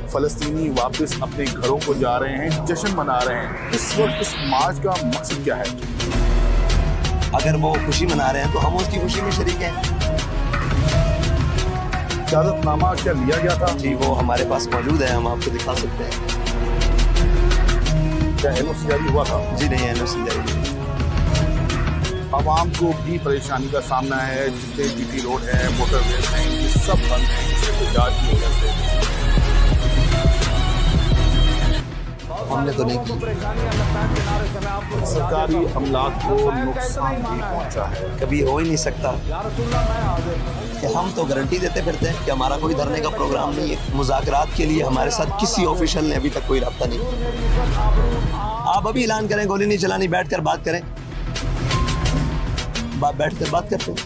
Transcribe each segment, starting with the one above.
फलस्तीनी वापस अपने घरों को जा रहे हैं, जश्न मना रहे हैं। इस वक्त इस मार्च का मकसद क्या है? अगर वो खुशी मना रहे हैं तो हम उसकी खुशी में शरीक हैं। इजाजतनामा क्या लिया गया था? जी वो हमारे पास मौजूद है, हम आपको दिखा सकते हैं। क्या NOC जारी हुआ था? जी नहीं, NOC जारी नहीं। आवाम को भी परेशानी का सामना है, जितने GT रोड है, मोटरवेज हैं, ये सब बंद हैं एहतजाज की वजह से। हमने तो नहीं की। सरकारी अमलाक को नुकसान भी पहुंचा है। कभी हो ही नहीं सकता कि हम तो गारंटी देते फिरते हैं कि हमारा कोई धरने का प्रोग्राम नहीं है। मुज़ाकरात के लिए हमारे साथ किसी ऑफिशियल ने अभी तक कोई रब्ता नहीं। आप अभी ऐलान करें गोली नहीं चलानी, बैठकर बात करें, बैठकर बात करते हैं।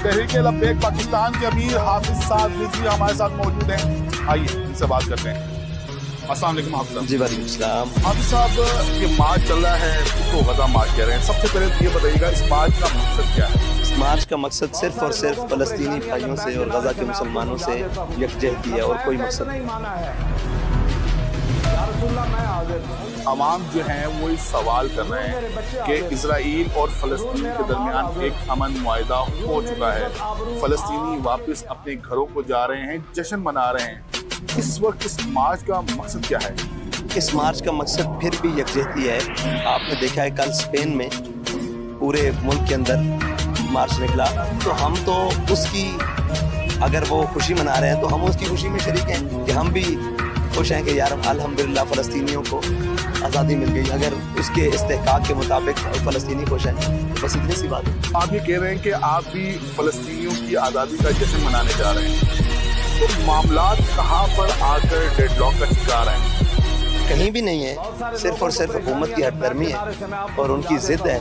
तहरीके लब्बैक पाकिस्तान के अमीर हाफिज साद रिजवी हमारे साथ मौजूद हैं। आइए इनसे बात करते हैं। अस्सलाम वालेकुम हाफिज साहब। जी वालेकुम सलाम। हाफिज साहब, ये मार्च चल रहा है, इसको गजा मार्च कह रहे हैं। सबसे पहले तो ये बताइएगा, इस मार्च का मकसद क्या है? इस मार्च का मकसद सिर्फ और सिर्फ फलस्तीनी भाइयों से और गजा के मुसलमानों से यकजहती है और कोई मकसद नहीं। अवाम जो हैं वो इस सवाल कर रहे हैं कि इजराइल और फ़लस्तीन के दरमियान एक अमन मुआहिदा हो चुका है। फ़लस्तीनी वापस अपने घरों को जा रहे हैं, जश्न मना रहे हैं। इस वक्त इस मार्च का मकसद क्या है? इस मार्च का मकसद फिर भी यकजहती है। आपने देखा है कल स्पेन में पूरे मुल्क के अंदर मार्च निकला, तो हम तो उसकी, अगर वो खुशी मना रहे हैं तो हम उसकी खुशी में शरीक हैं कि हम भी खुश हैं कि यार अल्हम्दुलिल्लाह फ़लस्तीनियों को आज़ादी मिल गई। अगर उसके इस्तेहकाक के मुताबिक फ़लस्तीनी खुश हैं तो बस इतनी सी बात है। आप ये कह रहे हैं कि आप भी फ़लस्तीनियों की आज़ादी का जश्न मनाने जा रहे हैं, तो मामलात कहाँ पर आकर डेडलॉक का शिकार हैं? कहीं भी नहीं है, सिर्फ और सिर्फ हुकूमत की हठधर्मी है और उनकी ज़िद है।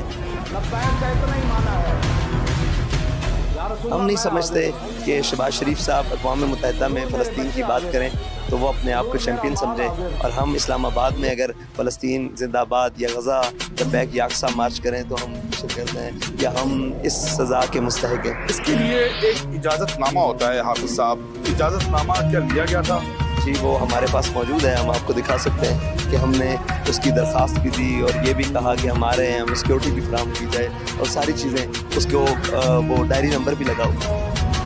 हम नहीं समझते कि शहबाज शरीफ साहब अक़वाम मुत्तहिदा में फ़लस्तीन की बात करें तो वो अपने आप को चैम्पियन समझें, और हम इस्लामाबाद में अगर फ़लस्तीन जिंदाबाद या गज़ा लब्बैक या अक़सा मार्च करें तो हम खुश करते हैं या हम इस सज़ा के मुस्तहिक़ हैं। इसके लिए एक इजाज़तनामा होता है हाफिज साहब, इजाज़तनामा क्या लिया गया था? जी वो हमारे पास मौजूद है, हम आपको दिखा सकते हैं कि हमने उसकी दरख्वास्त भी दी और ये भी कहा कि हमारे यहाँ सिक्योरिटी भी फराहम की जाए और सारी चीज़ें, उसको वो डायरी नंबर भी लगा हुआ।